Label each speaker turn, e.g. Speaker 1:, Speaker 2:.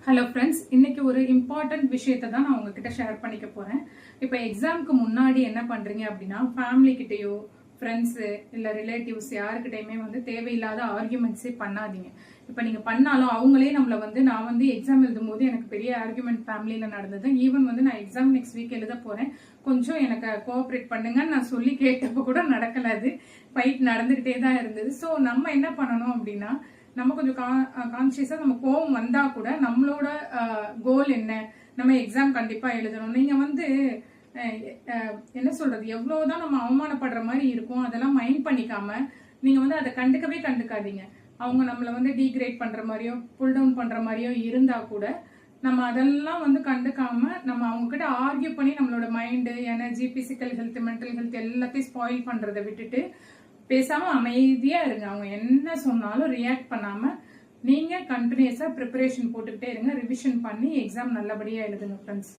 Speaker 1: Hello friends, இன்னைக்கு ஒரு important விஷயத்தை தான் நான் உங்ககிட்ட ஷேர் பண்ணிக்க போறேன். இப்போ எக்ஸாம்க்கு முன்னாடி என்ன பண்றீங்க அப்படின்னா, ஃபேமிலி கிட்டயோ ஃப்ரெண்ட்ஸு இல்லை ரிலேட்டிவ்ஸ் யாருக்கிட்டையுமே தேவையில்லாத ஆர்குமெண்ட்ஸே பண்ணாதீங்க. இப்போ நீங்கள் பண்ணாலும் அவங்களே நம்மளை நான் எக்ஸாம் எழுதும் போது எனக்கு பெரிய ஆர்குமெண்ட் ஃபேமிலியில் நடந்தது. ஈவன் நான் எக்ஸாம் நெக்ஸ்ட் வீக் எழுத போகிறேன், கொஞ்சம் எனக்கு கோஆப்ரேட் பண்ணுங்கன்னு நான் சொல்லி கேட்டப்போ கூட நடக்கல. அது ஃபைட் நடந்துக்கிட்டே தான் இருந்தது. ஸோ நம்ம என்ன பண்ணணும் அப்படின்னா, நம்ம கொஞ்சம் கான்சியஸா நம்ம கோவம் வந்தா கூட நம்மளோட கோல் என்ன, நம்ம எக்ஸாம் கண்டிப்பா எழுதணும். நீங்க என்ன சொல்றது, எவ்வளவுதான் நம்ம அவமானப்படுற மாதிரி இருக்கும் அதெல்லாம் மைண்ட் பண்ணிக்காம நீங்க அதை கண்டுக்காதீங்க. அவங்க நம்மள டீக்ரேட் பண்ற மாதிரியோ புல் டவுன் பண்ற மாதிரியோ இருந்தா கூட நம்ம அதெல்லாம் கண்டுக்காம நம்ம அவங்க கிட்ட ஆர்கியூ பண்ணி நம்மளோட mind, energy, physical health, mental health எல்லாத்தையும் ஸ்பாயில் பண்றதை விட்டுட்டு பேசாம அமைதியா இருங்க. அவங்க என்ன சொன்னாலும் ரியாக்ட் பண்ணாம நீங்க கண்டினியூஸா ப்ரிப்பரேஷன் போட்டுக்கிட்டே இருங்க. ரிவிஷன் பண்ணி எக்ஸாம் நல்லபடியா எழுதுங்க ஃப்ரெண்ட்ஸ்.